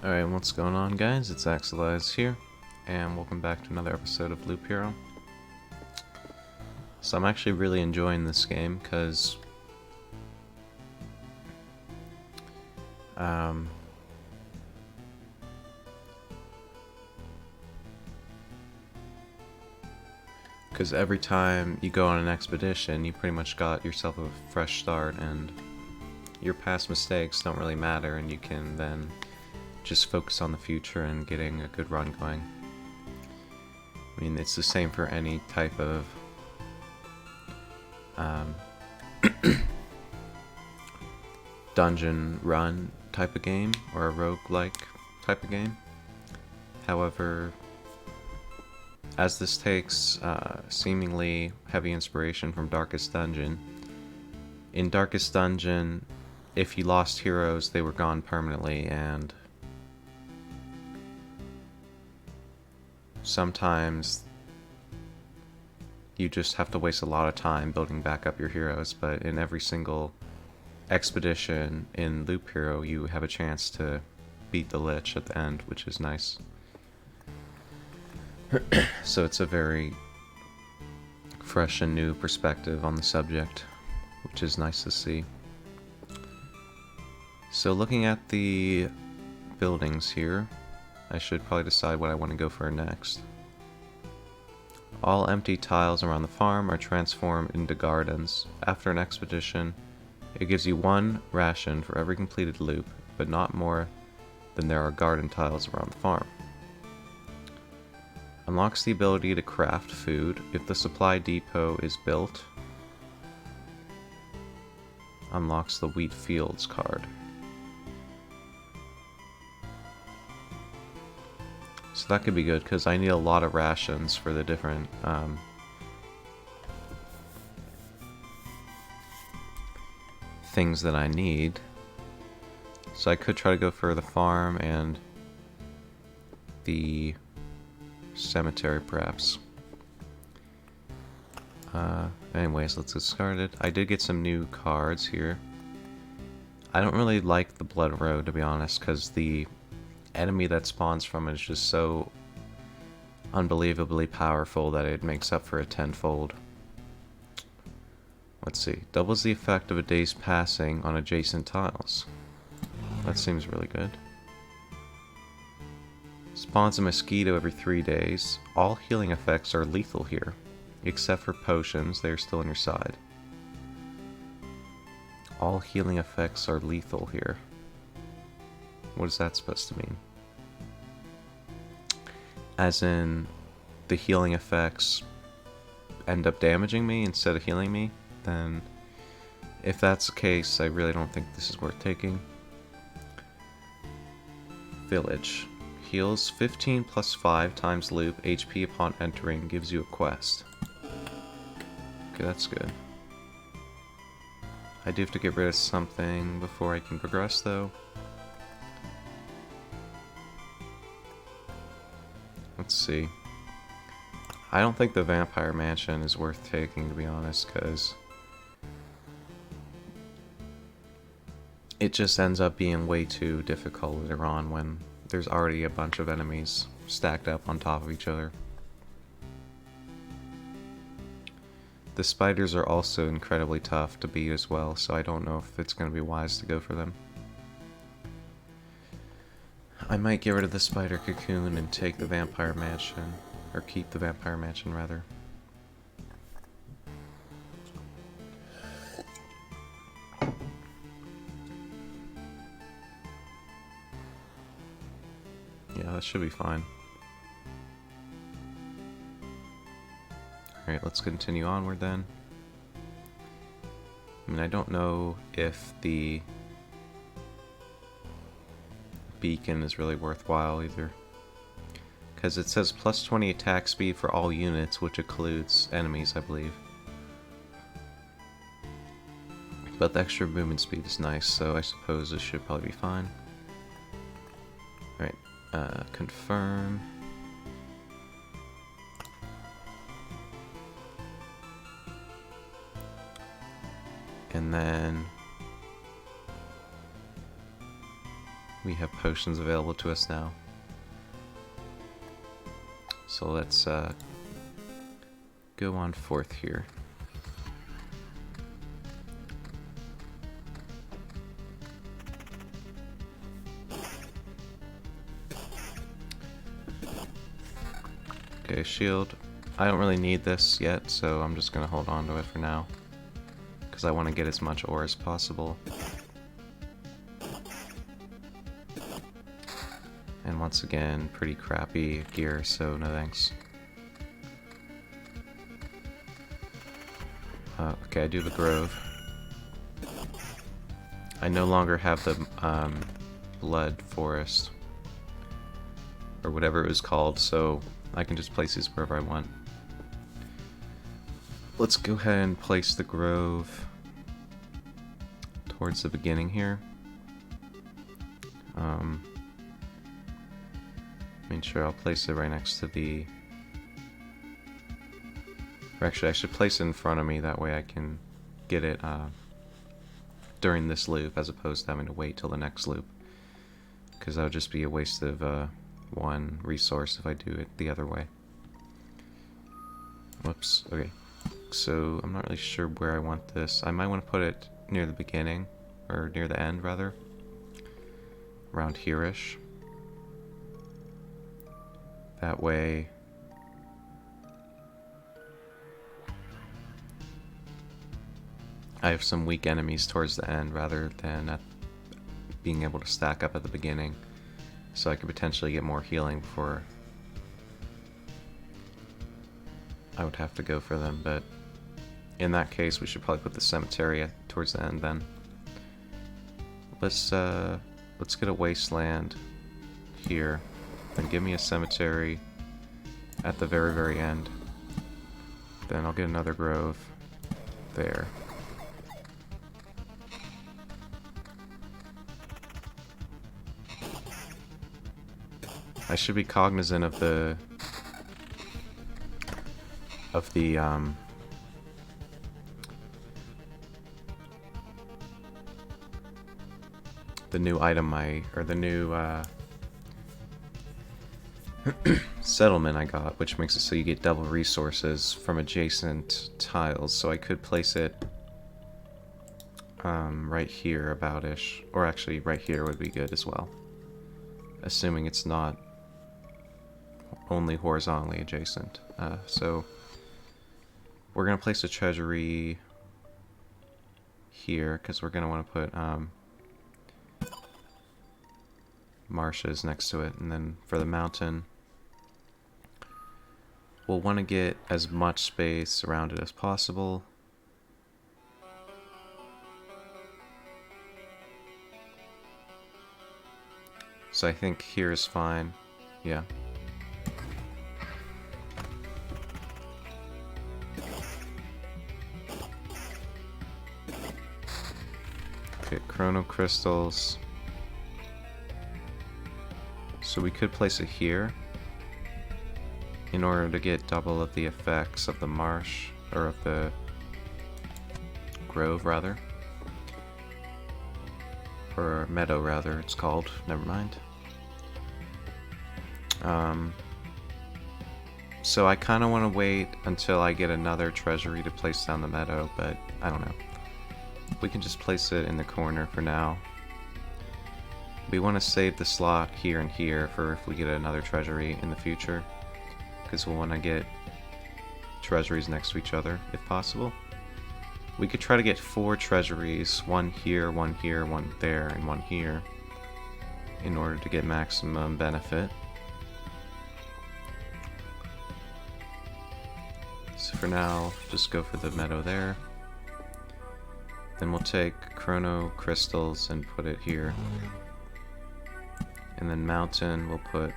Alright, what's going on, guys? It's Axeilize here, and welcome back to another episode of Loop Hero. So I'm actually really enjoying this game, because every time you go on an expedition, you pretty much got yourself a fresh start, and your past mistakes don't really matter, and you can then just focus on the future and getting a good run going. I mean, it's the same for any type of dungeon run type of game, or a roguelike type of game. However, as this takes seemingly heavy inspiration from Darkest Dungeon, in Darkest Dungeon, if you lost heroes, they were gone permanently, and sometimes you just have to waste a lot of time building back up your heroes. But in every single expedition in Loop Hero, you have a chance to beat the Lich at the end, which is nice. So it's a very fresh and new perspective on the subject, which is nice to see. So looking at the buildings here, I should probably decide what I want to go for next. All empty tiles around the farm are transformed into gardens. After an expedition, it gives you 1 ration for every completed loop, but not more than there are garden tiles around the farm. Unlocks the ability to craft food if the supply depot is built. Unlocks the wheat fields card. So that could be good, because I need a lot of rations for the different things that I need. So I could try to go for the farm and the cemetery, perhaps. Anyways, let's get started. I did get some new cards here. I don't really like the Blood Road, to be honest, because the enemy that spawns from it is just so unbelievably powerful that it makes up for it tenfold. Let's see. Doubles the effect of a day's passing on adjacent tiles. That seems really good. Spawns a mosquito every 3 days. All healing effects are lethal here. Except for potions, they are still on your side. All healing effects are lethal here. What is that supposed to mean? As in, the healing effects end up damaging me instead of healing me? Then, if that's the case, I really don't think this is worth taking. Village. Heals 15 plus 5 times loop HP upon entering, gives you a quest. Okay, that's good. I do have to get rid of something before I can progress, though. Let's see. I don't think the Vampire Mansion is worth taking, to be honest, because it just ends up being way too difficult later on when there's already a bunch of enemies stacked up on top of each other. The spiders are also incredibly tough to beat as well, so I don't know if it's going to be wise to go for them. I might get rid of the spider cocoon and take the Vampire Mansion, or keep the Vampire Mansion rather. Yeah, that should be fine. Alright, let's continue onward then. I mean, I don't know if the beacon is really worthwhile either, because it says plus 20 attack speed for all units, which includes enemies, I believe. But the extra movement speed is nice, so I suppose this should probably be fine. Alright, confirm. And then we have potions available to us now. So let's go on forth here. Okay, shield. I don't really need this yet, so I'm just gonna hold on to it for now, because I want to get as much ore as possible. And once again, pretty crappy gear, so no thanks. Okay, I do the grove. I no longer have the blood forest, or whatever it was called, so I can just place these wherever I want. Let's go ahead and place the grove towards the beginning here. Make sure I'll place it right next to the... Or actually, I should place it in front of me, that way I can get it during this loop, as opposed to having to wait till the next loop. Because that would just be a waste of one resource if I do it the other way. Whoops, okay. So, I'm not really sure where I want this. I might want to put it near the beginning, or near the end, rather. Around here-ish. That way... I have some weak enemies towards the end, rather than being able to stack up at the beginning. So I could potentially get more healing before I would have to go for them, but in that case we should probably put the cemetery towards the end then. Let's get a wasteland here, then give me a cemetery at the very, very end. Then I'll get another grove there. I should be cognizant of the new item the new settlement I got, which makes it so you get double resources from adjacent tiles. So I could place it right here about-ish, or actually right here would be good as well, assuming it's not only horizontally adjacent. So we're gonna place a treasury here because we're gonna want to put marshes next to it, and then for the mountain we'll want to get as much space around it as possible. So I think here is fine. Yeah. Okay, chrono crystals. So we could place it here in order to get double of the effects of the marsh, or of the grove rather. Or meadow rather, it's called. Never mind. So I kind of want to wait until I get another treasury to place down the meadow, but I don't know. We can just place it in the corner for now. We want to save the slot here and here for if we get another treasury in the future, because we'll want to get treasuries next to each other if possible. We could try to get 4 treasuries, one here, one there, and one here, in order to get maximum benefit. So for now, just go for the meadow there. Then we'll take chrono crystals and put it here. And then mountain we'll put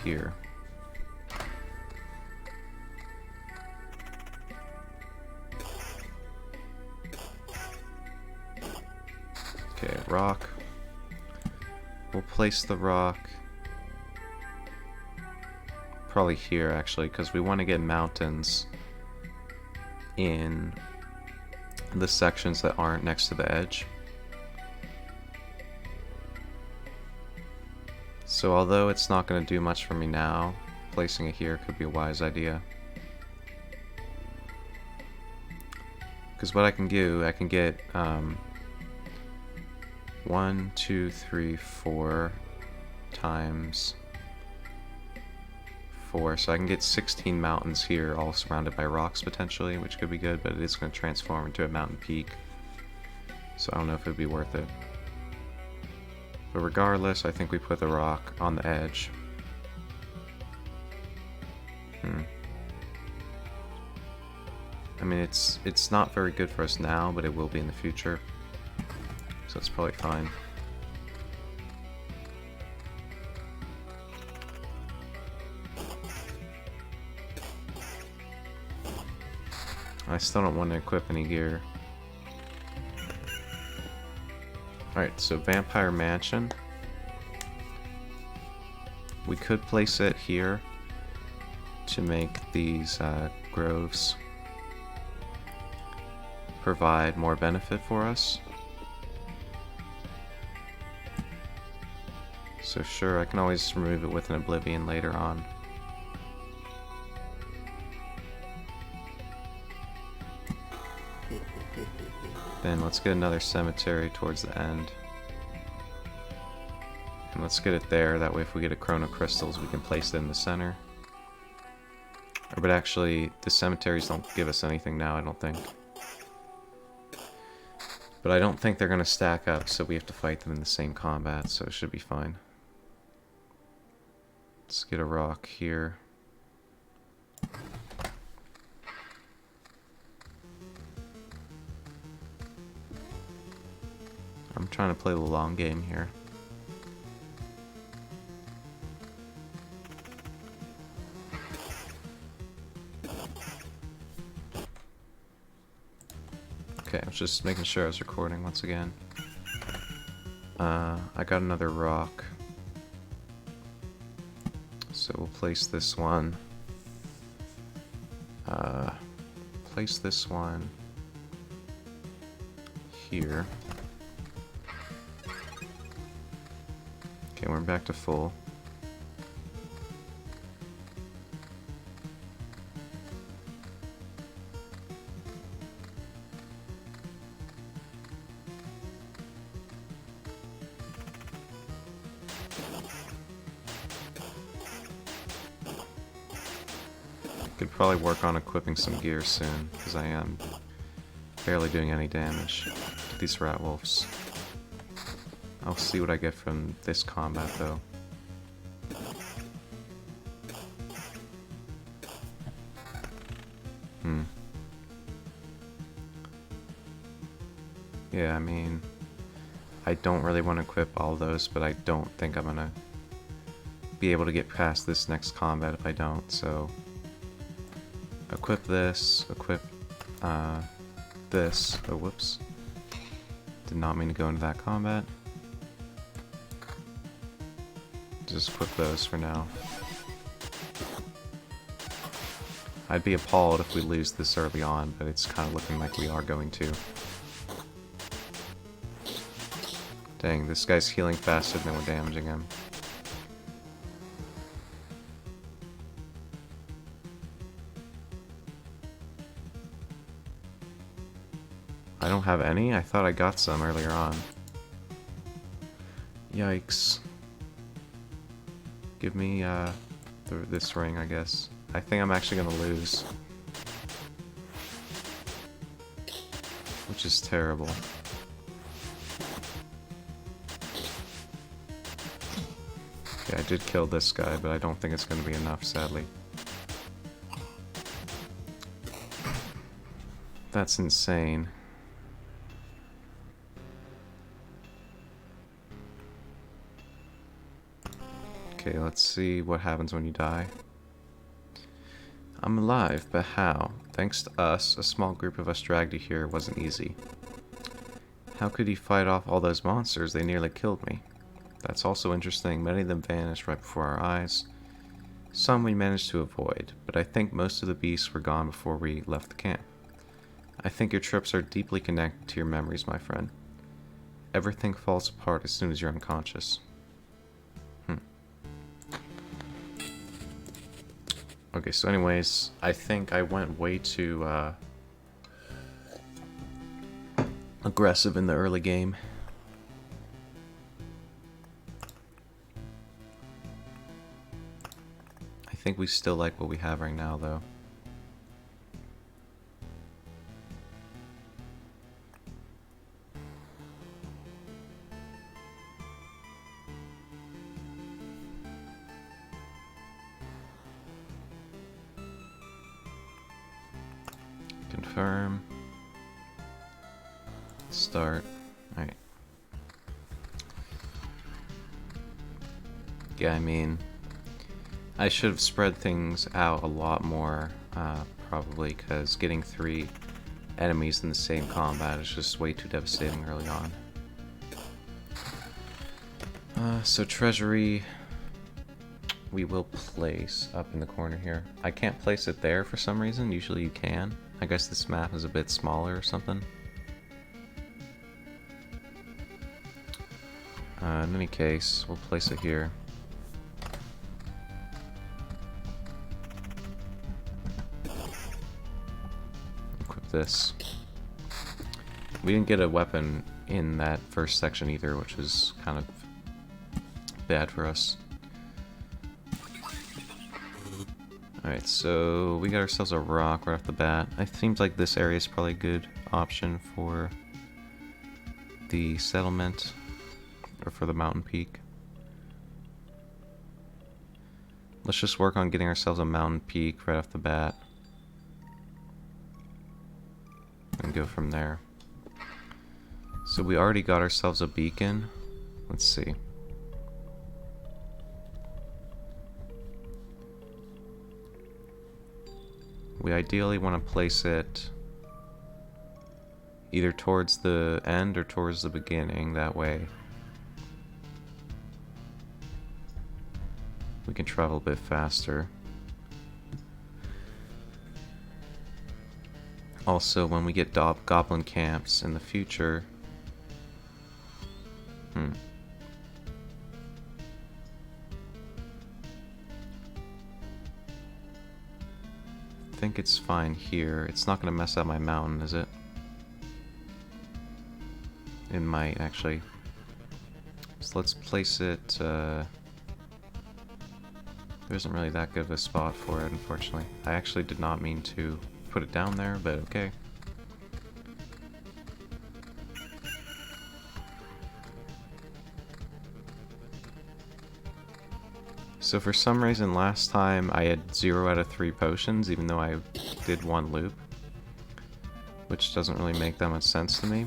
here. Okay, rock. We'll place the rock probably here actually, because we want to get mountains in the sections that aren't next to the edge. So although it's not going to do much for me now, placing it here could be a wise idea. Because what I can do, I can get 1, 2, 3, 4 times 4. So I can get 16 mountains here, all surrounded by rocks potentially, which could be good, but it is going to transform into a mountain peak. So I don't know if it would be worth it. But regardless, I think we put the rock on the edge. I mean, it's not very good for us now, but it will be in the future. So it's probably fine. I still don't want to equip any gear. Alright, so Vampire Mansion. We could place it here to make these groves provide more benefit for us. So sure, I can always remove it with an Oblivion later on. Then let's get another cemetery towards the end. And let's get it there, that way if we get a Chrono Crystals we can place it in the center. But actually, the cemeteries don't give us anything now, I don't think. But I don't think they're going to stack up, so we have to fight them in the same combat, so it should be fine. Let's get a rock here. I'm trying to play the long game here. Okay, I was just making sure I was recording once again. I got another rock. So we'll place this one. Place this one here. Okay, we're back to full. Could probably work on equipping some gear soon, because I am barely doing any damage to these rat wolves. I'll see what I get from this combat, though. Yeah, I mean, I don't really want to equip all those, but I don't think I'm gonna be able to get past this next combat if I don't, so... Equip this, equip this. Oh, whoops. Did not mean to go into that combat. Just equip those for now. I'd be appalled if we lose this early on, but it's kind of looking like we are going to. Dang, this guy's healing faster than we're damaging him. I don't have any? I thought I got some earlier on. Yikes. Give me this ring, I guess. I think I'm actually gonna lose. Which is terrible. Okay, I did kill this guy, but I don't think it's gonna be enough, sadly. That's insane. Okay, let's see what happens when you die. I'm alive, but how? Thanks to us, a small group of us dragged you here. It wasn't easy. How could you fight off all those monsters? They nearly killed me. That's also interesting. Many of them vanished right before our eyes. Some we managed to avoid, but I think most of the beasts were gone before we left the camp. I think your trips are deeply connected to your memories, my friend. Everything falls apart as soon as you're unconscious. Okay, so anyways, I think I went way too aggressive in the early game. I think we still like what we have right now, though. Confirm. Start. Alright. Yeah, I mean, I should have spread things out a lot more, probably, because getting 3 enemies in the same combat is just way too devastating early on. So treasury, we will place up in the corner here. I can't place it there for some reason. Usually you can. I guess this map is a bit smaller or something. In any case, we'll place it here. Equip this. We didn't get a weapon in that first section either, which was kind of bad for us. Alright, so we got ourselves a rock right off the bat. It seems like this area is probably a good option for the settlement, or for the mountain peak. Let's just work on getting ourselves a mountain peak right off the bat. And go from there. So we already got ourselves a beacon. Let's see. We ideally want to place it either towards the end or towards the beginning, that way we can travel a bit faster. Also, when we get goblin camps in the future, I think it's fine here. It's not going to mess up my mountain, is it? It might, actually. So let's place it, there isn't really that good of a spot for it, unfortunately. I actually did not mean to put it down there, but okay. So for some reason last time I had 0 out of 3 potions, even though I did 1 loop. Which doesn't really make that much sense to me.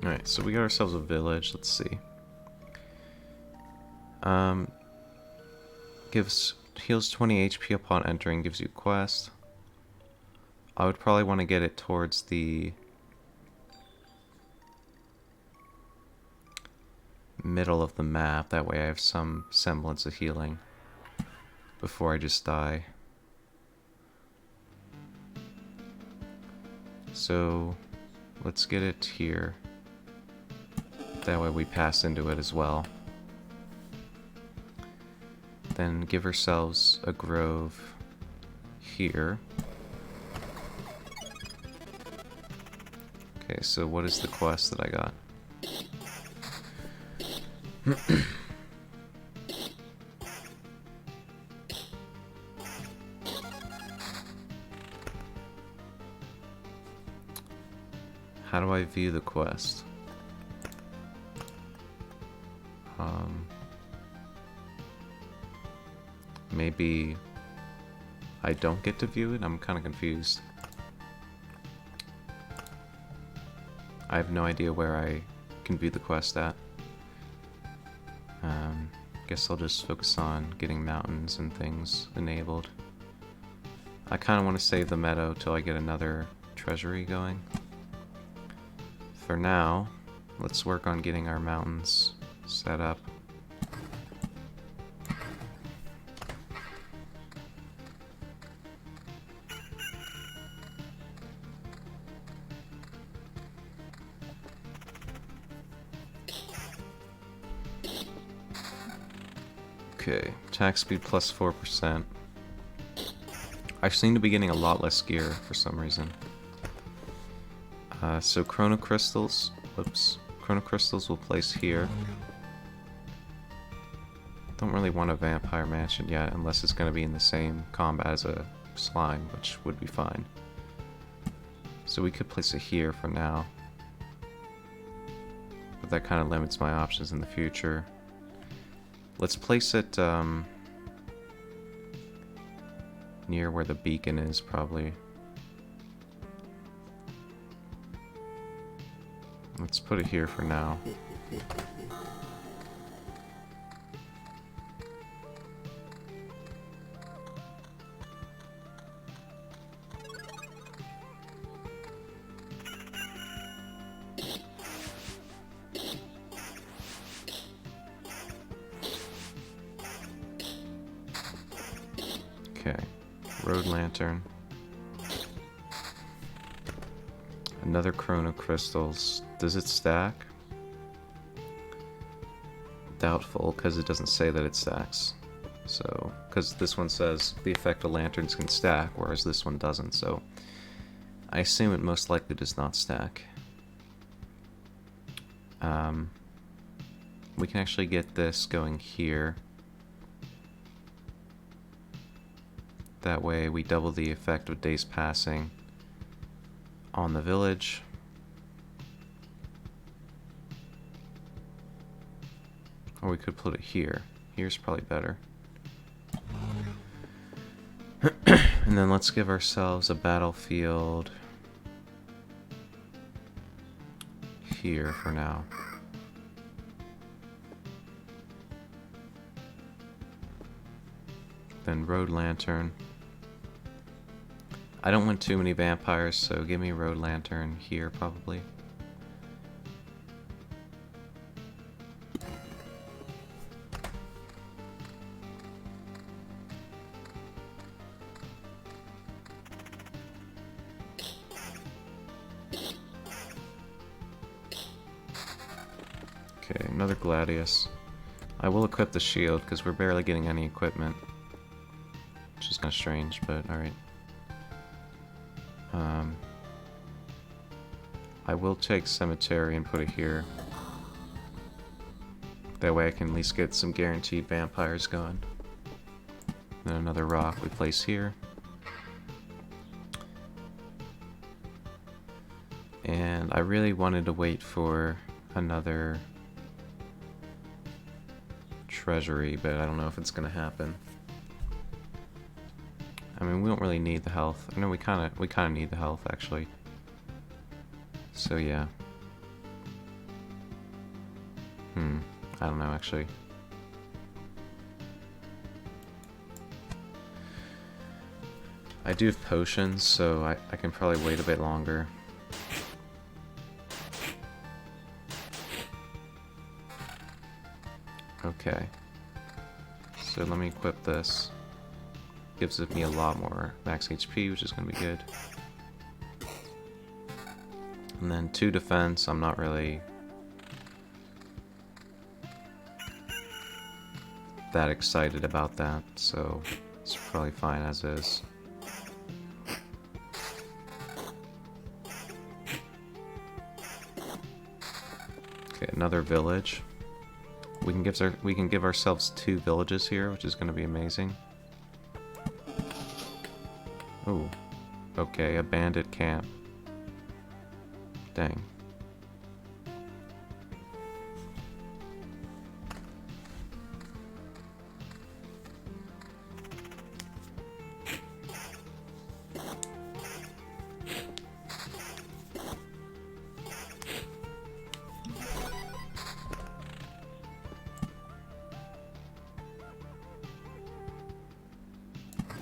Alright, so we got ourselves a village, let's see. Heals 20 HP upon entering, gives you a quest. I would probably want to get it towards the middle of the map, that way I have some semblance of healing before I just die. So let's get it here. That way we pass into it as well. Then give ourselves a grove here. Okay, so what is the quest that I got? How do I view the quest? Maybe I don't get to view it? I'm kind of confused. I have no idea where I can view the quest at. Guess I'll just focus on getting mountains and things enabled. I kind of want to save the meadow till I get another treasury going. For now, let's work on getting our mountains set up. Okay, attack speed plus 4%. I seem to be getting a lot less gear for some reason. So Chrono Crystals, whoops, Chrono Crystals will place here. Don't really want a Vampire Mansion yet, unless it's going to be in the same combat as a Slime, which would be fine. So we could place it here for now. But that kind of limits my options in the future. Let's place it near where the beacon is, probably. Let's put it here for now. Okay, Road Lantern. Another Chrono Crystals. Does it stack? Doubtful, because it doesn't say that it stacks. So, because this one says the effect of lanterns can stack, whereas this one doesn't, so I assume it most likely does not stack. We can actually get this going here. That way we double the effect of days passing on the village. Or we could put it here. Here's probably better. And then let's give ourselves a battlefield here for now. Then Road Lantern. I don't want too many vampires, so give me Road Lantern here probably. Okay, another Gladius. I will equip the shield because we're barely getting any equipment. Which is kind of strange, but alright. I will take Cemetery and put it here. That way I can at least get some guaranteed vampires going. Then another rock we place here. And I really wanted to wait for another treasury, but I don't know if it's gonna happen. I mean, we don't really need the health. I know we kind of need the health actually. So yeah. I don't know actually. I do have potions, so I can probably wait a bit longer. Okay. So let me equip this. Gives me a lot more max HP, which is going to be good. And then 2 defense, I'm not really that excited about that, so it's probably fine as is. Okay, another village. We can give ourselves 2 villages here, which is going to be amazing. Ooh. Okay, a bandit camp. Dang.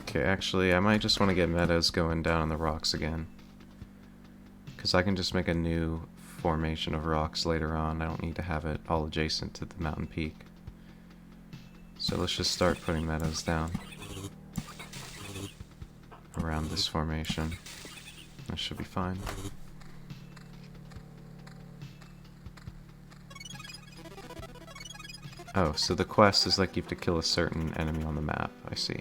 Okay, actually, I might just want to get meadows going down on the rocks again. Because I can just make a new formation of rocks later on. I don't need to have it all adjacent to the mountain peak. So let's just start putting meadows down around this formation. That should be fine. Oh, so the quest is like you have to kill a certain enemy on the map. I see.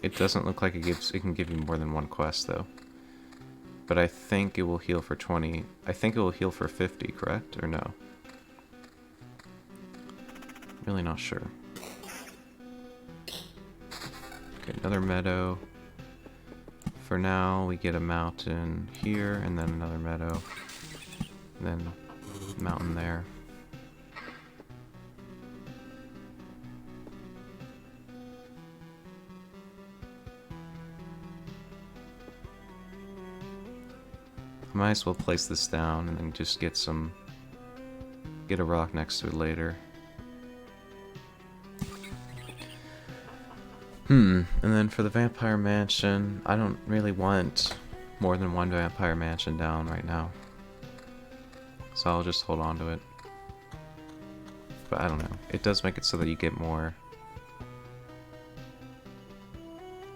It doesn't look like it can give you more than one quest though. But I think it will heal for 20. I think it will heal for 50, correct? Or no? Really not sure. Okay, another meadow. For now, we get a mountain here, and then another meadow. And then mountain there. I might as well place this down and then just get a rock next to it later. And then for the vampire mansion, I don't really want more than one vampire mansion down right now. So I'll just hold on to it. But I don't know. It does make it so that you get more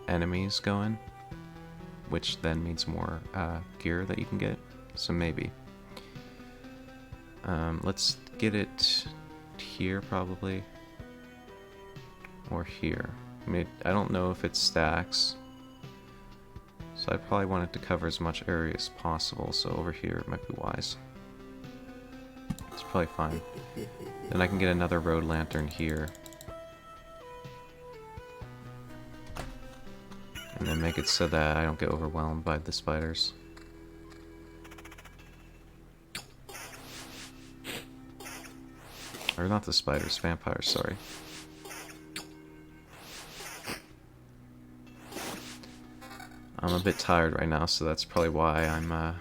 enemies going, which then means more gear that you can get. So maybe. Let's get it here probably. Or here. I mean, I don't know if it stacks, so I probably want it to cover as much area as possible, so over here it might be wise. It's probably fine. Then I can get another road lantern here. And then make it so that I don't get overwhelmed by the spiders. Or not the spiders, vampires, sorry. I'm a bit tired right now, so that's probably why I'm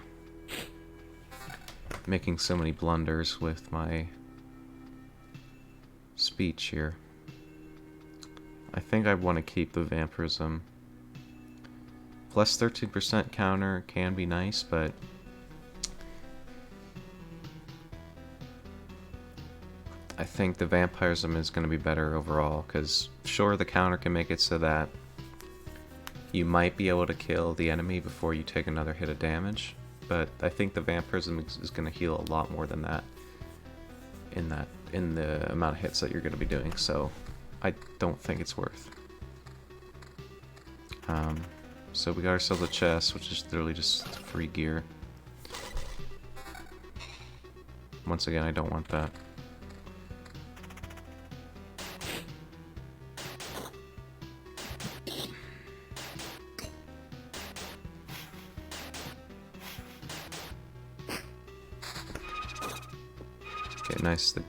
making so many blunders with my speech here. I think I want to keep the vampirism. Plus 13% counter can be nice, but I think the vampirism is going to be better overall, because sure, the counter can make it so that you might be able to kill the enemy before you take another hit of damage, but I think the vampirism is going to heal a lot more than that in the amount of hits that you're going to be doing, so I don't think it's worth. So we got ourselves a chest, which is literally just free gear. Once again, I don't want that. Okay, nice. The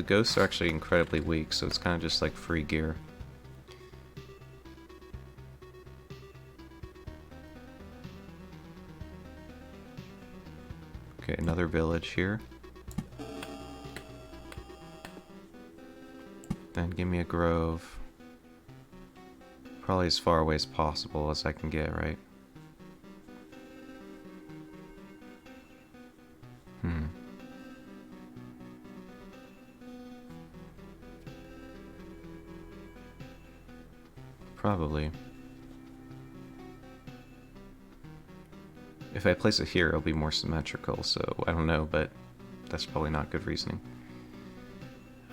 ghosts are actually incredibly weak, so it's kind of just like free gear. Okay, another village here. Then give me a grove. Probably as far away as possible as I can get, right? Probably. If I place it here, it'll be more symmetrical, so I don't know, but that's probably not good reasoning.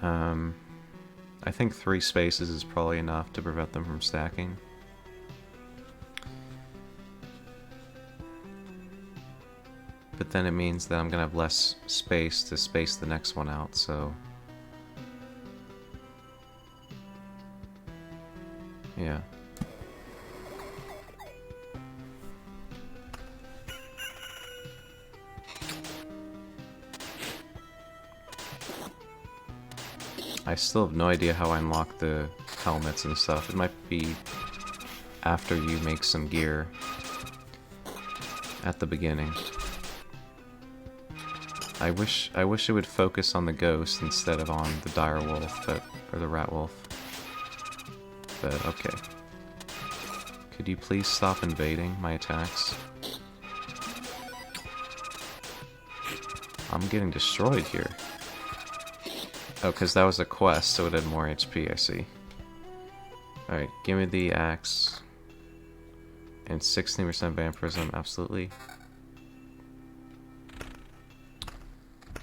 I think 3 spaces is probably enough to prevent them from stacking. But then it means that I'm gonna have less space to space the next one out, so yeah. I still have no idea how I unlock the helmets and stuff. It might be after you make some gear at the beginning. I wish it would focus on the ghost instead of on the dire wolf, or the rat wolf. But okay. Could you please stop invading my attacks? I'm getting destroyed here. Oh, because that was a quest, so it had more HP, I see. Alright, give me the axe. And 16% vampirism, absolutely.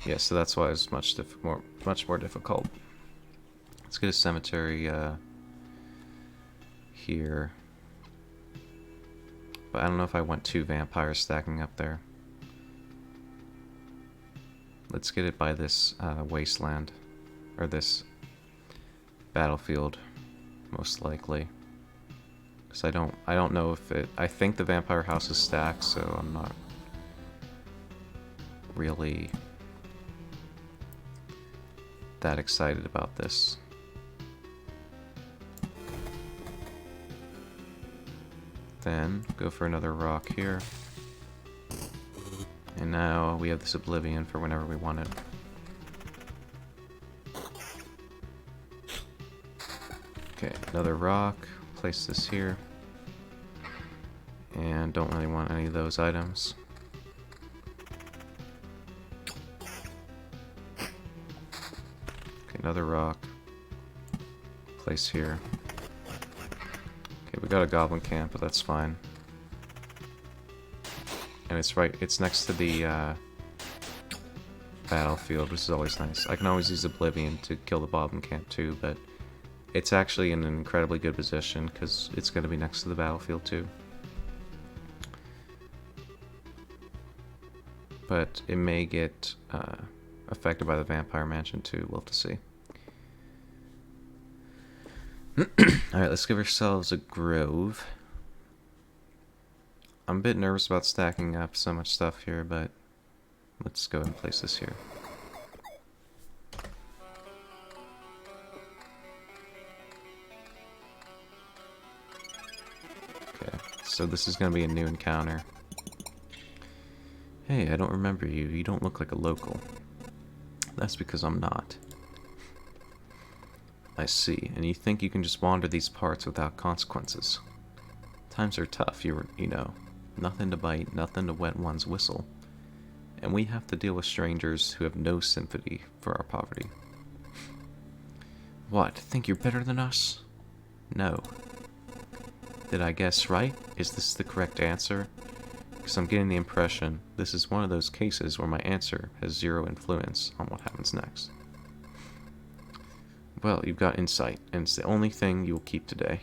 Yeah, so that's why it's much more difficult. Let's get a cemetery here. But I don't know if I want 2 vampires stacking up there. Let's get it by this wasteland, or this battlefield, most likely. Because I don't know if it. I think the vampire house is stacked, so I'm not really that excited about this. Then go for another rock here. And now we have this oblivion for whenever we want it. Okay, another rock. Place this here. And don't really want any of those items. Okay, another rock. Place here. Okay, we got a goblin camp, but that's fine. And it's next to the battlefield, which is always nice. I can always use Oblivion to kill the goblin camp too, but it's actually in an incredibly good position because it's going to be next to the battlefield too. But it may get affected by the vampire mansion too, we'll have to see. Alright, let's give ourselves a grove. I'm a bit nervous about stacking up so much stuff here, but let's go ahead and place this here. Okay, so this is going to be a new encounter. Hey, I don't remember you. You don't look like a local. That's because I'm not. I see, and you think you can just wander these parts without consequences. Times are tough, you know. Nothing to bite, nothing to wet one's whistle. And we have to deal with strangers who have no sympathy for our poverty. What, think you're better than us? No. Did I guess right? Is this the correct answer? Because I'm getting the impression this is one of those cases where my answer has zero influence on what happens next. Well, you've got insight, and it's the only thing you'll keep today.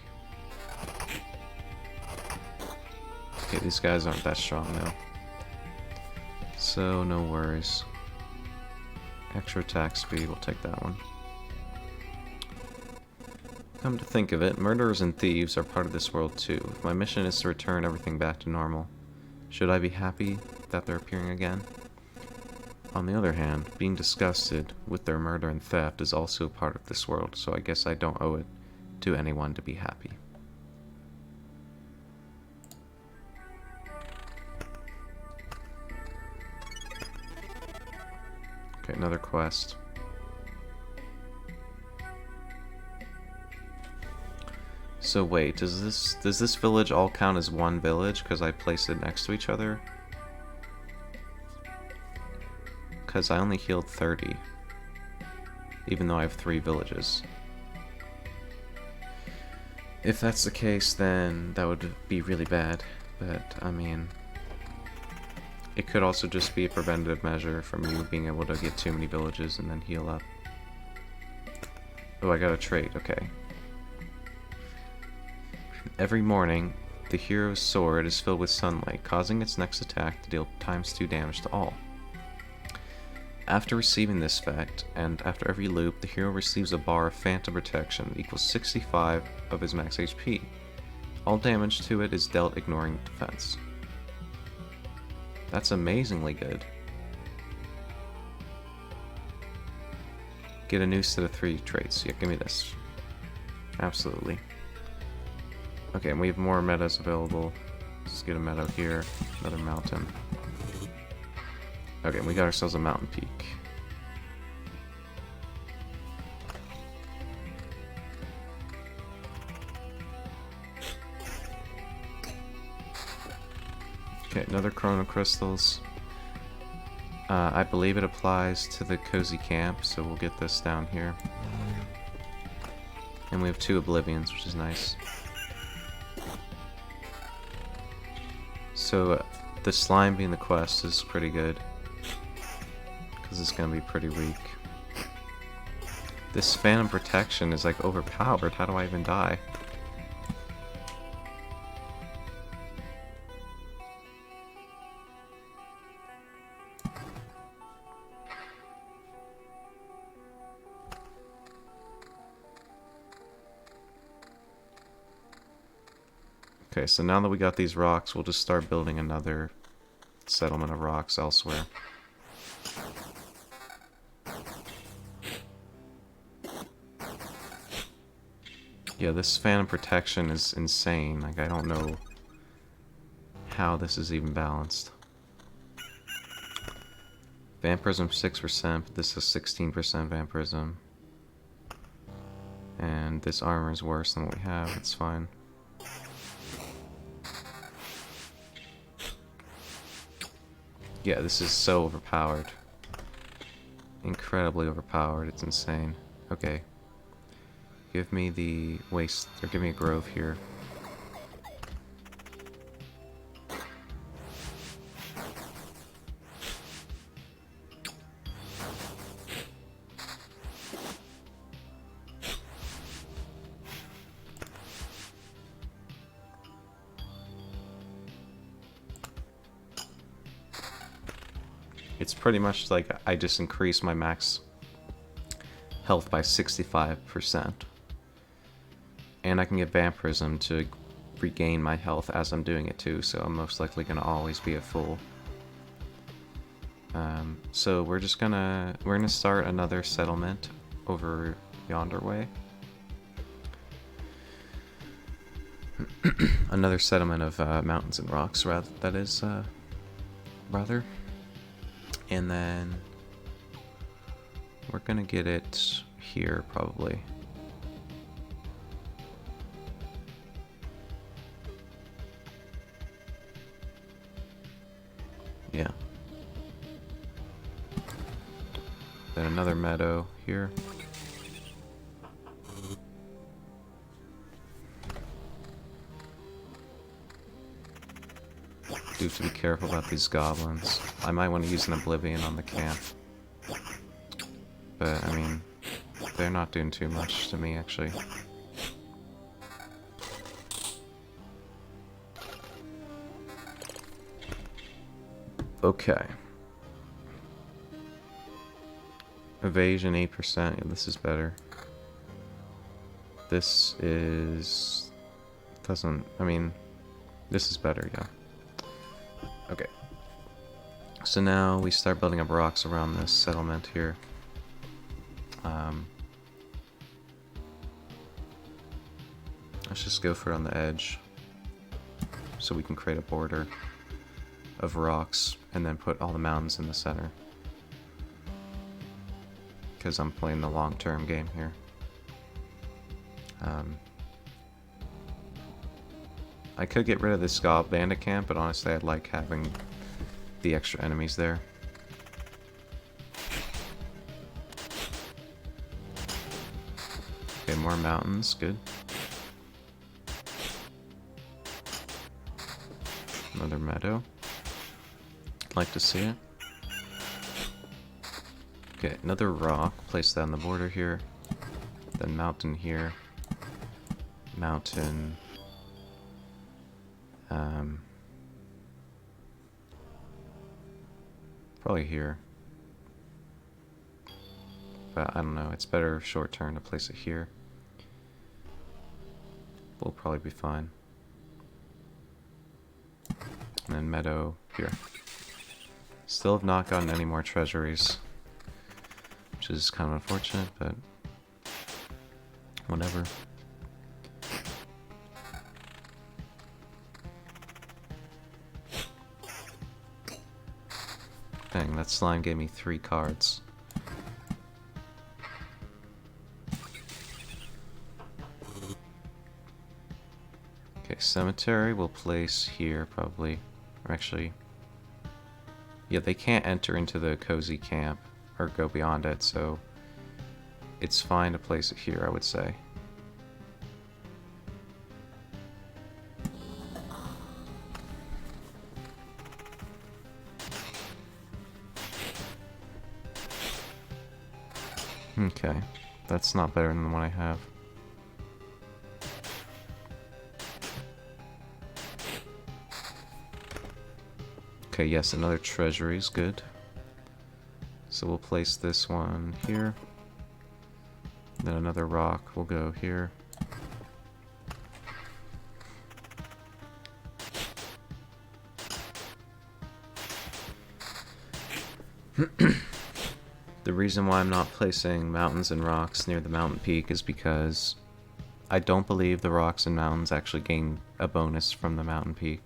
Okay, these guys aren't that strong, though. So, no worries. Extra attack speed, we'll take that one. Come to think of it, murderers and thieves are part of this world too. If my mission is to return everything back to normal, should I be happy that they're appearing again? On the other hand, being disgusted with their murder and theft is also a part of this world, so I guess I don't owe it to anyone to be happy. Okay, another quest. So wait, does this village all count as one village because I placed it next to each other? Because I only healed 30, even though I have 3 villages. If that's the case, then that would be really bad, but I mean, it could also just be a preventative measure from you being able to get too many villages and then heal up. Oh, I got a trait, okay. Every morning, the hero's sword is filled with sunlight, causing its next attack to deal ×2 damage to all. After receiving this effect, and after every loop, the hero receives a bar of phantom protection that equals 65 of his max HP. All damage to it is dealt ignoring defense. That's amazingly good. Get a new set of 3 traits. Yeah, give me this. Absolutely. Okay, and we have more meadows available. Let's get a meadow here. Another mountain. Okay, we got ourselves a mountain peak. Okay, another chrono crystals. I believe it applies to the cozy camp, so we'll get this down here. And we have 2 oblivions, which is nice. So the slime being the quest is pretty good, because it's gonna be pretty weak. This Phantom Protection is like overpowered. How do I even die? Okay, so now that we got these rocks, we'll just start building another settlement of rocks elsewhere. Yeah, this Phantom Protection is insane. Like, I don't know how this is even balanced. Vampirism 6%, but this is 16% Vampirism. And this armor is worse than what we have, it's fine. Yeah, this is so overpowered. Incredibly overpowered, it's insane. Okay. Give me the waste, or give me a grove here. It's pretty much like I just increased my max health by 65%. And I can get Vampirism to regain my health as I'm doing it too, so I'm most likely going to always be at full. So we're gonna start another settlement over yonder way. Another settlement of mountains and rocks, rather. And then we're gonna get it here probably. Yeah. Then another meadow here. Do have to be careful about these goblins. I might want to use an Oblivion on the camp. But, I mean, they're not doing too much to me, actually. Okay. Evasion 8%. Yeah, this is better. This is... doesn't... I mean, this is better, yeah. Okay. So now we start building up rocks around this settlement here. Let's just go for it on the edge, so we can create a border of rocks and then put all the mountains in the center. Because I'm playing the long-term game here. I could get rid of this bandit camp, but honestly I'd like having the extra enemies there. Okay, more mountains, good. Another meadow. Like to see it. Okay, another rock. Place that on the border here. Then mountain here. Mountain. Probably here. But I don't know, it's better short term to place it here. We'll probably be fine. And then meadow here. Still have not gotten any more treasuries, which is kind of unfortunate, but whatever. Dang, that slime gave me 3 cards. Okay, cemetery we'll place here probably. Or actually, yeah, they can't enter into the cozy camp or go beyond it, so it's fine to place it here, I would say. Okay, that's not better than the one I have. Okay, yes, another treasury is good. So we'll place this one here. Then another rock will go here. The reason why I'm not placing mountains and rocks near the mountain peak is because I don't believe the rocks and mountains actually gain a bonus from the mountain peak.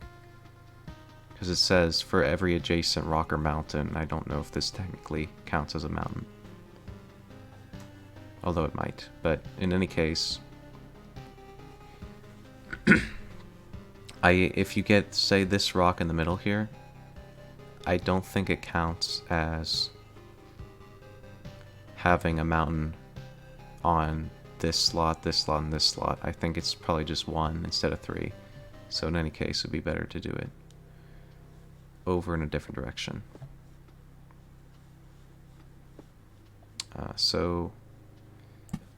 Because it says for every adjacent rock or mountain. I don't know if this technically counts as a mountain. Although it might. But in any case, if you get, say, this rock in the middle here, I don't think it counts as having a mountain on this slot, and this slot. I think it's probably just 1 instead of 3. So in any case, it'd be better to do it over in a different direction. So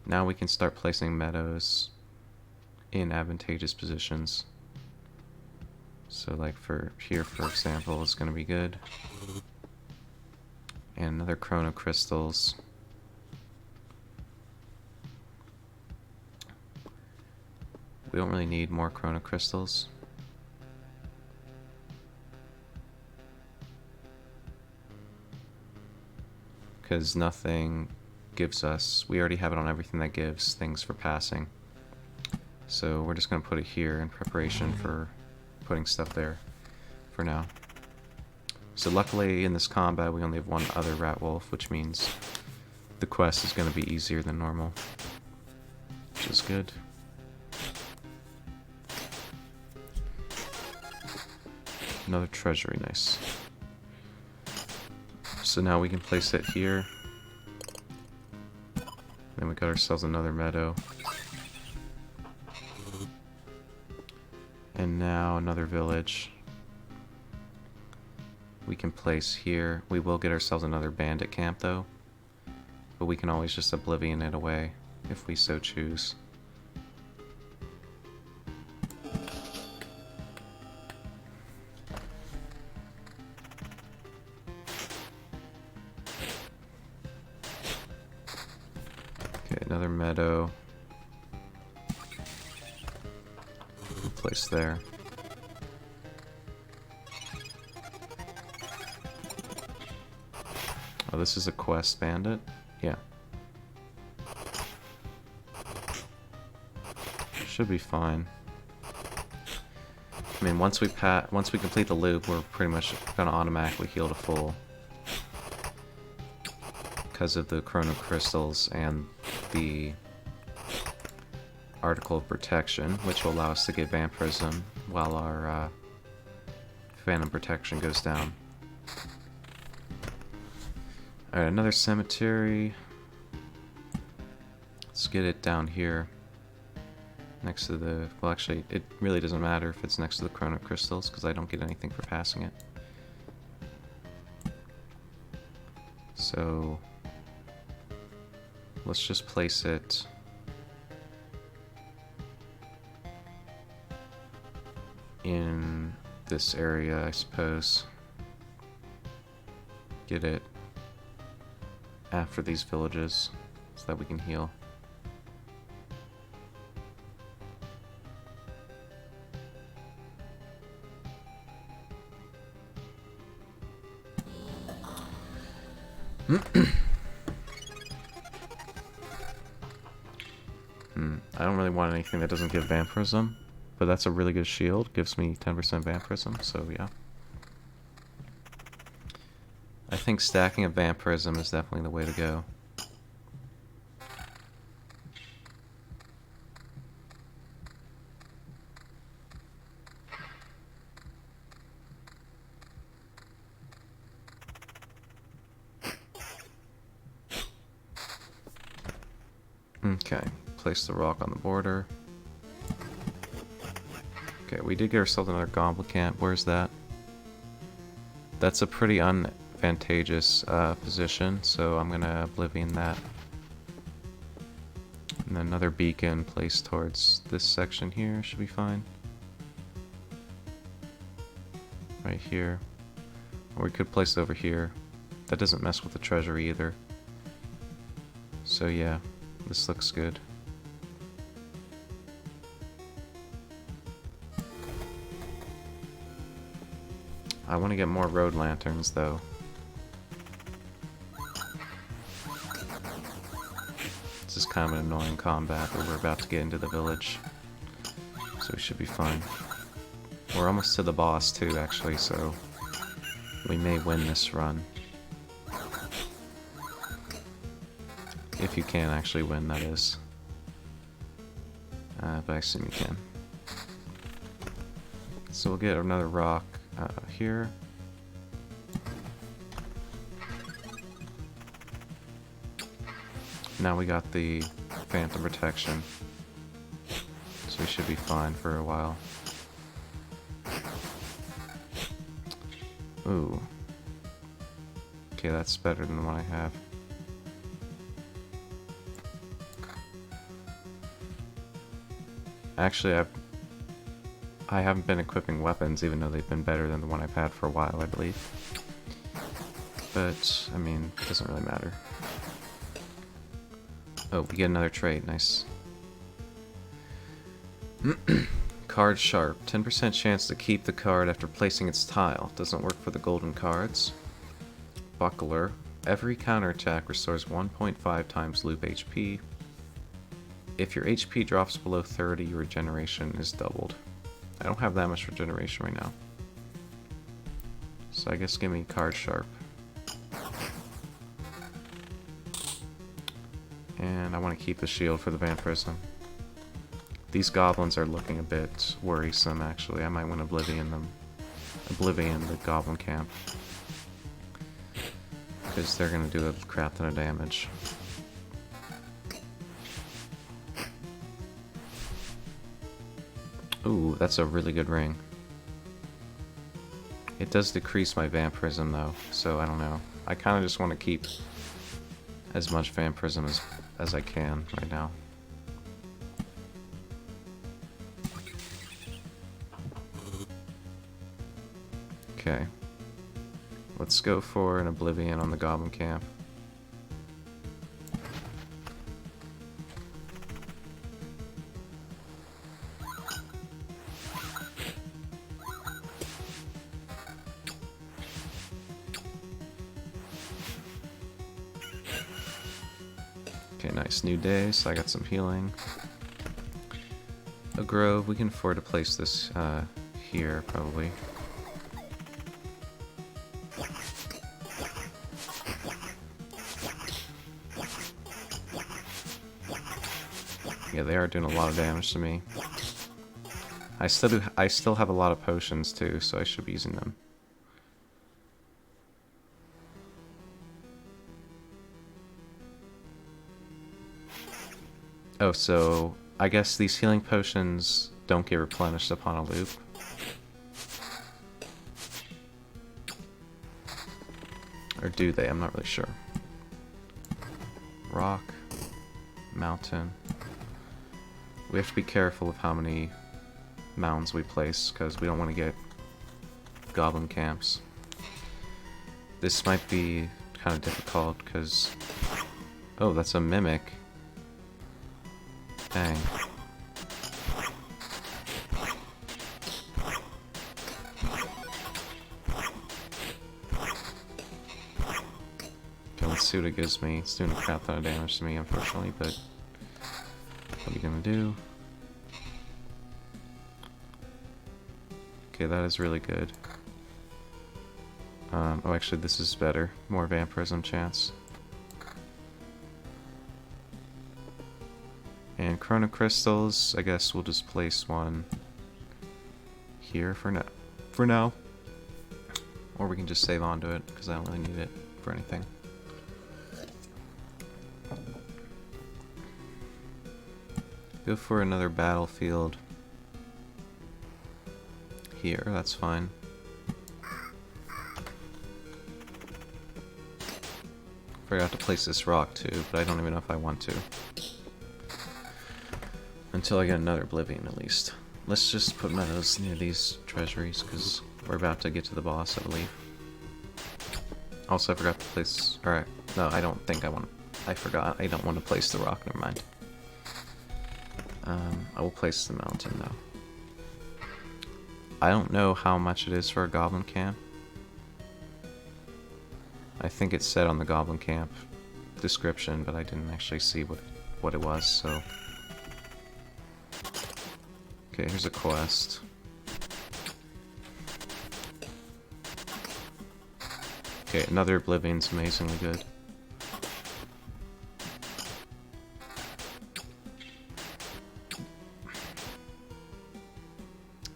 now we can start placing meadows in advantageous positions. So like for here, for example, is going to be good. And another chrono crystals. We don't really need more chrono crystals. Because nothing gives us, we already have it on everything that gives things for passing. So we're just going to put it here in preparation for putting stuff there for now. So luckily in this combat we only have one other rat wolf, which means the quest is going to be easier than normal, which is good. Another treasury, nice. So now we can place it here. Then we got ourselves another meadow. And now another village. We can place here. We will get ourselves another bandit camp though. But we can always just oblivion it away if we so choose. Another meadow. Place there. Oh, this is a quest bandit? Yeah. Should be fine. I mean, once we complete the loop, we're pretty much gonna automatically heal to full. Because of the chrono crystals and the article of protection, which will allow us to get vampirism while our phantom protection goes down. Alright, another cemetery. Let's get it down here. Next to the... well, actually, it really doesn't matter if it's next to the chrono crystals, because I don't get anything for passing it. So... let's just place it in this area, I suppose. Get it after these villages so that we can heal. I don't really want anything that doesn't give vampirism, but that's a really good shield. Gives me 10% vampirism, so yeah. I think stacking a vampirism is definitely the way to go. Okay, place the rock on the border. Okay, we did get ourselves another goblin camp. Where's that? That's a pretty unadvantageous position, so I'm gonna oblivion that And another beacon placed towards this section here should be fine. Right here. Or we could place it over here. That doesn't mess with the treasure either. So yeah, this looks good. I want to get more road lanterns though. This is kind of an annoying combat, but we're about to get into the village. So we should be fine. We're almost to the boss too, actually, so we may win this run. If you can actually win, that is. But I assume you can. So we'll get another rock here. Now we got the Phantom Protection. So we should be fine for a while. Ooh. Okay, that's better than what I have. Actually, I haven't been equipping weapons, even though they've been better than the one I've had for a while, I believe. But, I mean, it doesn't really matter. Oh, we get another trait, nice. Card Sharp, 10% chance to keep the card after placing its tile. Doesn't work for the golden cards. Buckler, every counterattack restores 1.5 times loop HP. If your HP drops below 30, your regeneration is doubled. I don't have that much regeneration right now. So I guess give me Card Sharp. And I want to keep the shield for the vampirism. These goblins are looking a bit worrisome, actually. I might want to Oblivion them. Oblivion the goblin camp. Because they're going to do a crap ton of damage. Ooh, that's a really good ring. It does decrease my vampirism though, so I don't know. I kind of just want to keep as much vampirism as I can right now. Okay. Let's go for an Oblivion on the goblin camp. Okay, nice. New day, so I got some healing. A grove, we can afford to place this here, probably. Yeah, they are doing a lot of damage to me. I still have a lot of potions too, so I should be using them. Oh, so I guess these healing potions don't get replenished upon a loop. Or do they? I'm not really sure. Rock. Mountain. We have to be careful of how many mounds we place, because we don't want to get goblin camps. This might be kind of difficult, because... Oh, that's a mimic. Dang. Okay, let's see what it gives me. It's doing a crap ton of damage to me, unfortunately, but... What are you gonna do? Okay, that is really good. Oh, actually, this is better. More vampirism chance. And chrono crystals, I guess we'll just place one here for now. Or we can just save onto it, because I don't really need it for anything. Go for another battlefield here, that's fine. Forgot to place this rock too, but I don't even know if I want to. Until I get another Oblivion, at least. Let's just put meadows near these treasuries, because we're about to get to the boss, I believe. Also, I forgot to place... Alright, no, I don't think I want to... I forgot. I don't want to place the rock, never mind. I will place the mountain, though. I don't know how much it is for a goblin camp. I think it said on the goblin camp description, but I didn't actually see what it was, so... Okay, here's a quest. Okay, another Oblivion's amazingly good.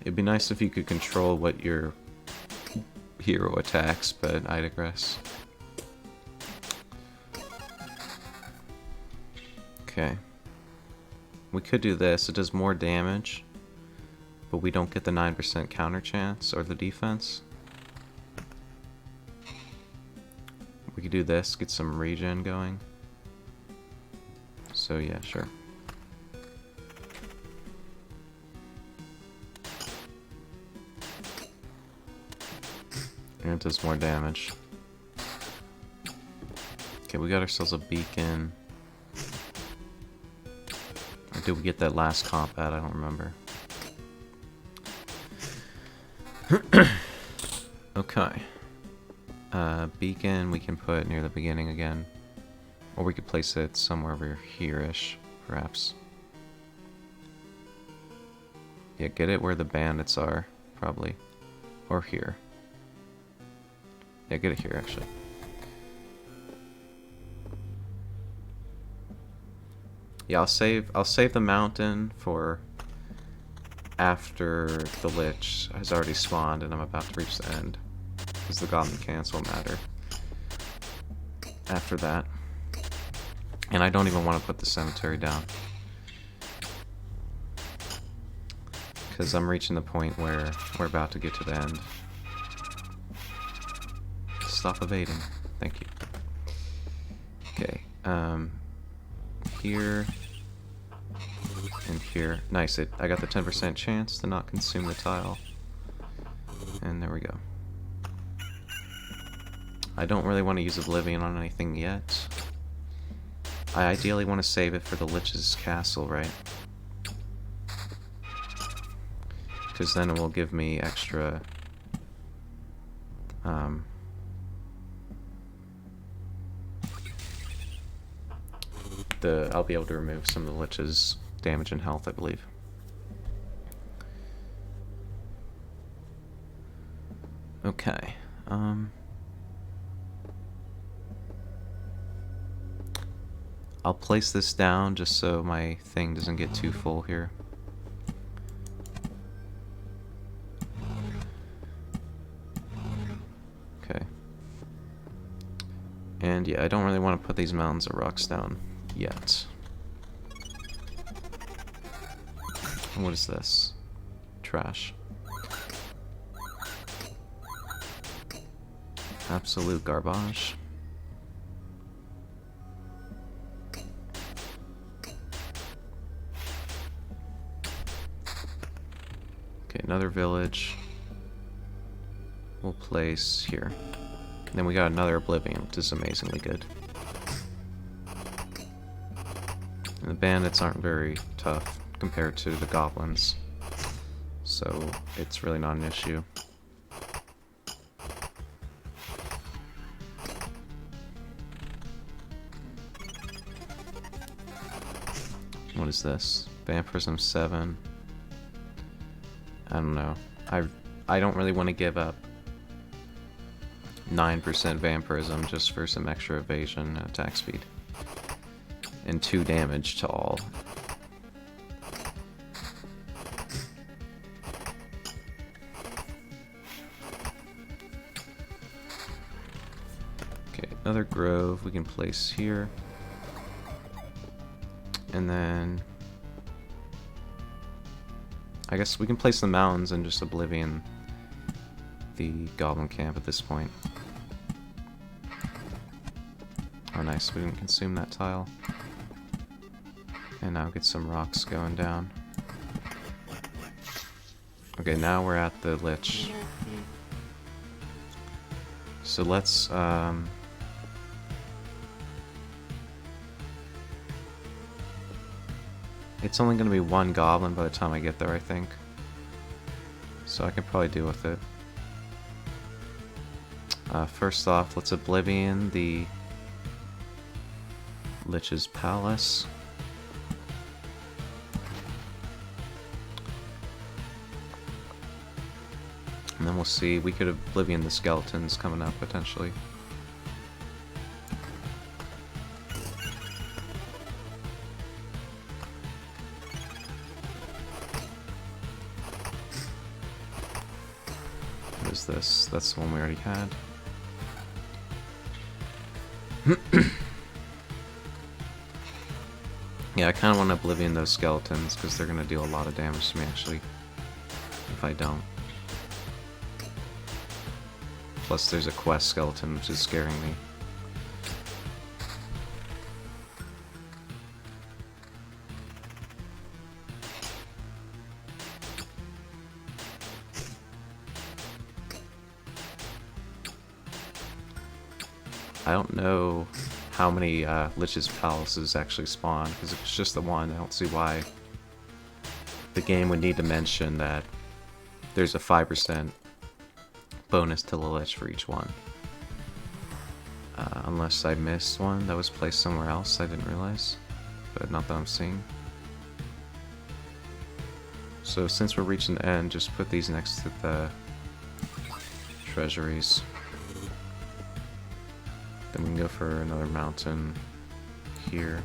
It'd be nice if you could control what your hero attacks, but I digress. Okay. We could do this. It does more damage, but we don't get the 9% counter chance or the defense. We could do this, get some regen going. So yeah, sure. And it does more damage. Okay, we got ourselves a beacon. Or did we get that last comp at? I don't remember. Okay. Beacon we can put near the beginning again. Or we could place it somewhere over here-ish, perhaps. Yeah, get it where the bandits are, probably. Or here. Yeah, get it here, actually. Yeah, I'll save the mountain for after the Lich has already spawned and I'm about to reach the end. Because the Goblin Camps will matter after that. And I don't even want to put the cemetery down. Because I'm reaching the point where we're about to get to the end. Stop evading. Thank you. Okay. Here. And here. Nice. I got the 10% chance to not consume the tile. And there we go. I don't really want to use Oblivion on anything yet. I ideally want to save it for the Lich's castle, right? Because then it will give me extra... I'll be able to remove some of the Lich's damage and health, I believe. Okay. I'll place this down just so my thing doesn't get too full here. Okay. And yeah, I don't really want to put these mountains of rocks down yet. What is this? Trash. Absolute garbage. Okay, another village. We'll place here. And then we got another Oblivion, which is amazingly good. And the bandits aren't very tough compared to the goblins, so it's really not an issue. What is this? Vampirism 7. I don't know. I don't really want to give up 9% vampirism just for some extra evasion and attack speed. And 2 damage to all. Okay, another grove we can place here. And then I guess we can place the mountains and just Oblivion the Goblin Camp at this point. Oh nice, we didn't consume that tile. And now get some rocks going down. Okay, now we're at the Lich. So let's, it's only gonna be one goblin by the time I get there, I think. So I can probably deal with it. First off, let's Oblivion the Lich's Palace. And then we'll see, we could Oblivion the skeletons coming up, potentially. What is this? That's the one we already had. Yeah, I kind of want to Oblivion those skeletons, because they're going to deal a lot of damage to me, actually, if I don't. Plus there's a quest skeleton, which is scaring me. I don't know how many Lich's Palaces actually spawn, because if it's just the one, I don't see why the game would need to mention that there's a 5% bonus to the Lich for each one. Unless I missed one that was placed somewhere else, I didn't realize. But not that I'm seeing. So since we're reaching the end, just put these next to the treasuries. Then we can go for another mountain here.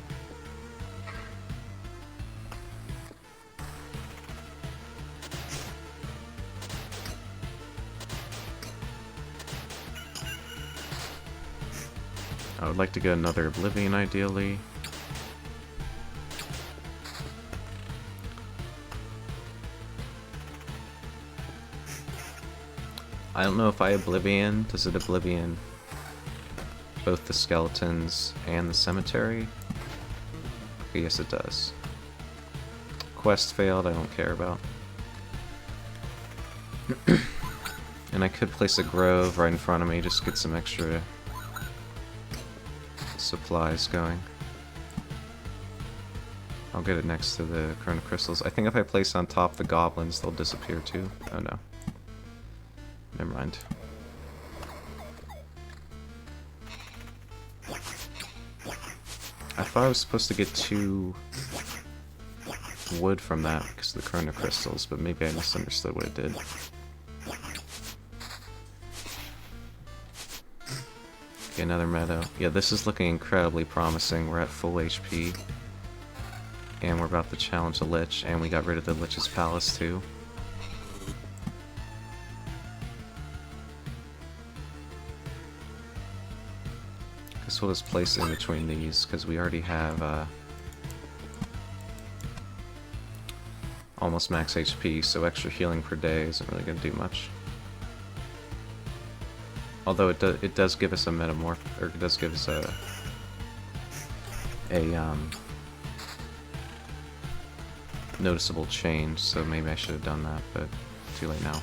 I would like to get another Oblivion, ideally. I don't know if I Oblivion, does it Oblivion both the skeletons and the cemetery? Okay, yes it does. Quest failed, I don't care about. And I could place a grove right in front of me, just get some extra supplies going. I'll get it next to the Corona Crystals. I think if I place on top the goblins, they'll disappear too. Oh no. Never mind. I thought I was supposed to get 2 wood from that because of the Corona Crystals, but maybe I misunderstood what it did. Okay, another meadow. Yeah, this is looking incredibly promising. We're at full HP. And we're about to challenge the Lich, and we got rid of the Lich's Palace too. Guess we'll just place it in between these, because we already have almost max HP, so extra healing per day isn't really going to do much. Although it does give us a metamorph, or it does give us a noticeable change, so maybe I should have done that, but too late now.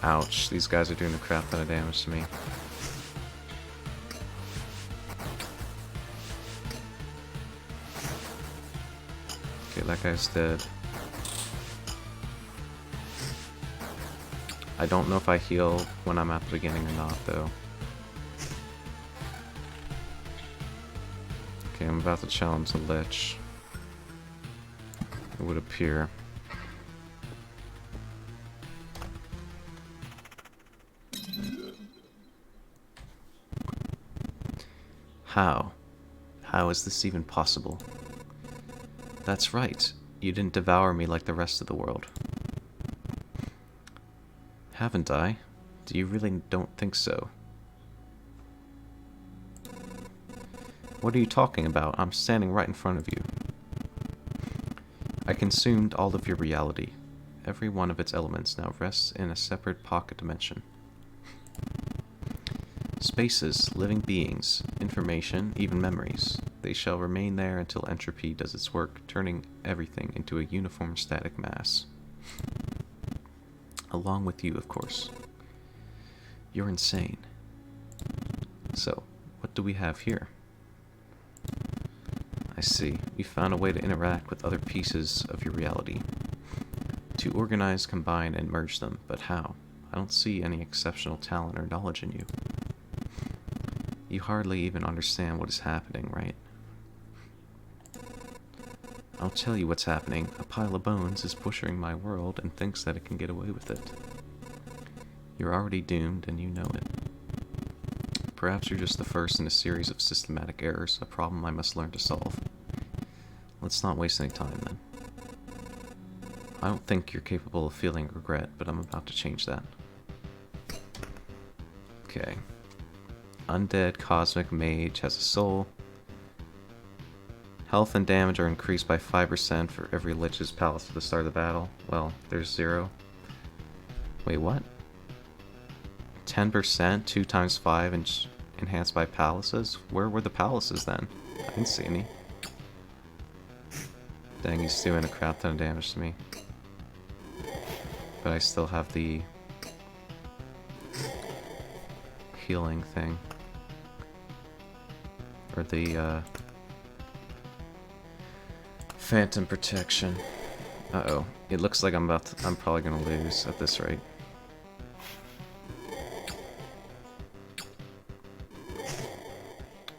Ouch, these guys are doing the crap ton of damage to me. Okay, that guy's dead. I don't know if I heal when I'm at the beginning or not, though. Okay, I'm about to challenge the Lich. It would appear. How? How is this even possible? That's right. You didn't devour me like the rest of the world. Haven't I? Do you really don't think so? What are you talking about? I'm standing right in front of you. I consumed all of your reality. Every one of its elements now rests in a separate pocket dimension. Spaces, living beings, information, even memories. They shall remain there until entropy does its work, turning everything into a uniform static mass. Along with you, of course. You're insane. So, what do we have here? I see. You found a way to interact with other pieces of your reality. To organize, combine, and merge them, but how? I don't see any exceptional talent or knowledge in you. You hardly even understand what is happening, right? I'll tell you what's happening. A pile of bones is butchering my world and thinks that it can get away with it. You're already doomed, and you know it. Perhaps you're just the first in a series of systematic errors, a problem I must learn to solve. Let's not waste any time, then. I don't think you're capable of feeling regret, but I'm about to change that. Okay. Undead Cosmic Mage has a soul. Health and damage are increased by 5% for every Lich's Palace at the start of the battle. Well, there's 0. Wait, what? 10%, 2 times 5, and enhanced by palaces? Where were the palaces then? I didn't see any. Dang, he's doing a crap ton of damage to me. But I still have the healing thing. Or the, Phantom Protection. Uh-oh. It looks like I'm probably gonna lose at this rate.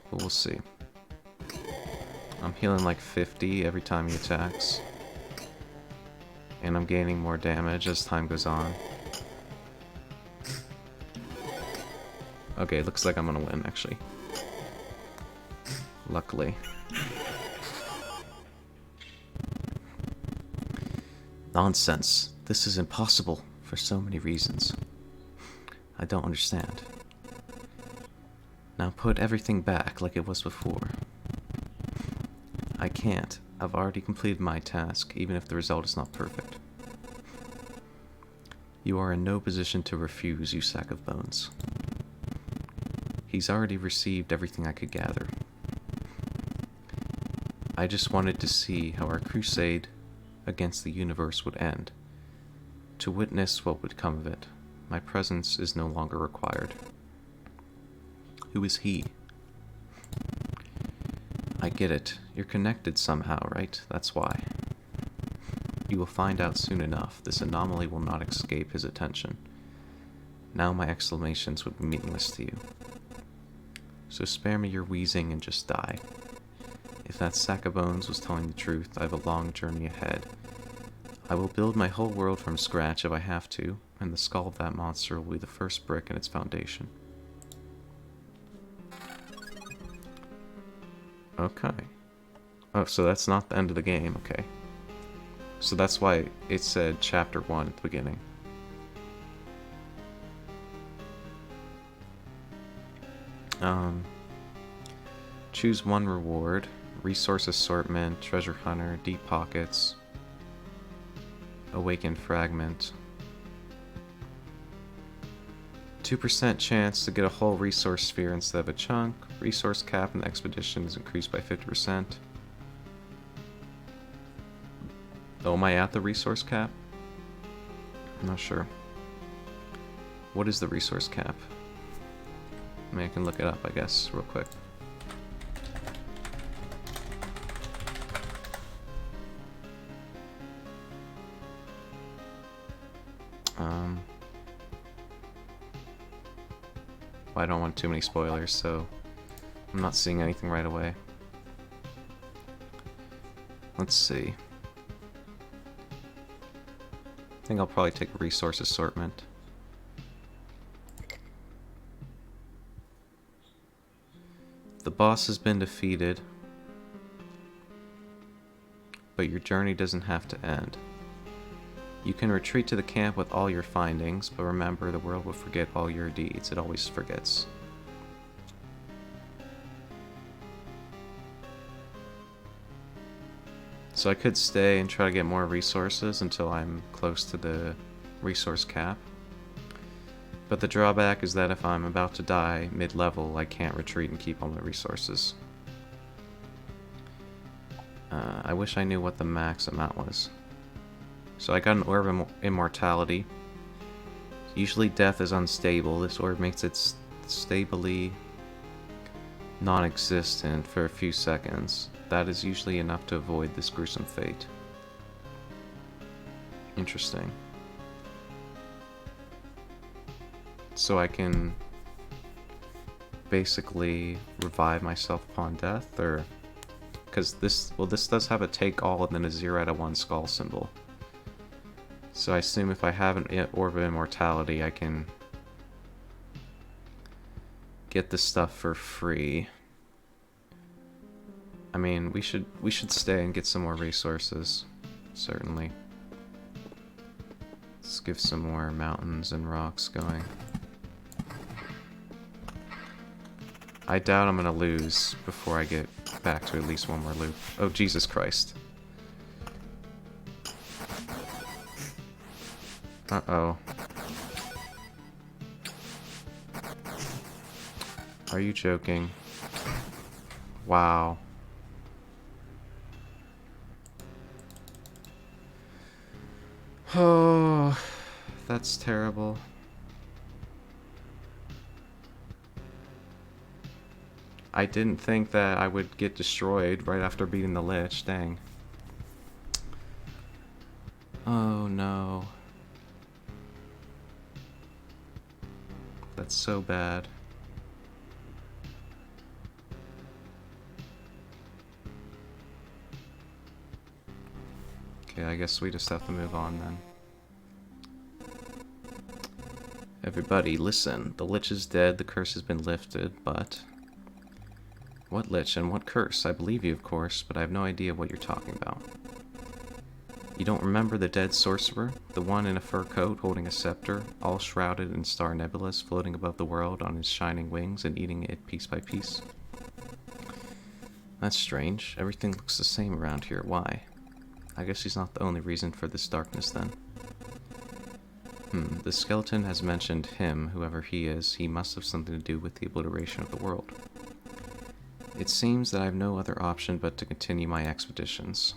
But we'll see. I'm healing like 50 every time he attacks. And I'm gaining more damage as time goes on. Okay, looks like I'm gonna win, actually. Luckily. Nonsense. This is impossible for so many reasons. I don't understand. Now put everything back like it was before. I can't. I've already completed my task, even if the result is not perfect. You are in no position to refuse, you sack of bones. He's already received everything I could gather. I just wanted to see how our crusade against the universe would end. To witness what would come of it. My presence is no longer required. Who is he? I get it. You're connected somehow, right? That's why. You will find out soon enough. This anomaly will not escape his attention. Now my exclamations would be meaningless to you. So spare me your wheezing and just die. If that sack of bones was telling the truth, I have a long journey ahead. I will build my whole world from scratch if I have to, and the skull of that monster will be the first brick in its foundation. Okay. Oh, so that's not the end of the game, okay. So that's why it said Chapter 1 at the beginning. Choose one reward. Resource Assortment, Treasure Hunter, Deep Pockets, Awakened Fragment. 2% chance to get a whole resource sphere instead of a chunk. Resource cap in the expedition is increased by 50%. Oh, am I at the resource cap? I'm not sure. What is the resource cap? I mean, I can look it up, I guess, real quick. I don't want too many spoilers, so I'm not seeing anything right away. Let's see. I think I'll probably take resource assortment. The boss has been defeated, but your journey doesn't have to end. You can retreat to the camp with all your findings, but remember, the world will forget all your deeds. It always forgets. So I could stay and try to get more resources until I'm close to the resource cap. But the drawback is that if I'm about to die mid-level, I can't retreat and keep all my resources. I wish I knew what the max amount was. So I got an Orb of Immortality. Usually death is unstable. This orb makes it stably non-existent for a few seconds. That is usually enough to avoid this gruesome fate. Interesting. So I can basically revive myself upon death, or... Because this does have a take all and then a 0 out of 1 skull symbol. So I assume if I have an Orb of Immortality, I can get this stuff for free. I mean, we should stay and get some more resources, certainly. Let's give some more mountains and rocks going. I doubt I'm gonna lose before I get back to at least one more loop. Oh, Jesus Christ. Uh-oh. Are you joking? Wow. Oh, that's terrible. I didn't think that I would get destroyed right after beating the Lich, dang. Oh no. That's so bad. Okay, I guess we just have to move on then. Everybody, listen. The Lich is dead, the curse has been lifted, but... What Lich and what curse? I believe you, of course, but I have no idea what you're talking about. You don't remember the dead sorcerer? The one in a fur coat holding a scepter, all shrouded in star nebulas, floating above the world on his shining wings and eating it piece by piece? That's strange. Everything looks the same around here. Why? I guess he's not the only reason for this darkness, then. The skeleton has mentioned him, whoever he is. He must have something to do with the obliteration of the world. It seems that I have no other option but to continue my expeditions.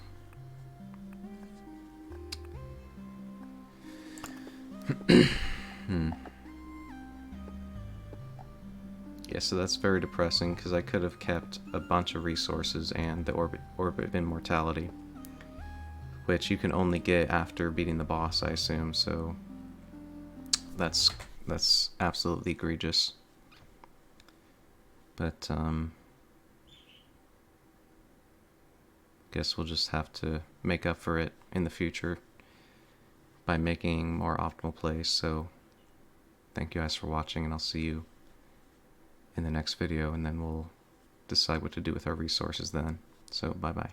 Yeah, so that's very depressing, because I could have kept a bunch of resources and the Orb of Immortality, which you can only get after beating the boss, I assume, so that's absolutely egregious. But, guess we'll just have to make up for it in the future by making more optimal plays. So thank you guys for watching, and I'll see you in the next video, and then we'll decide what to do with our resources then. So bye bye.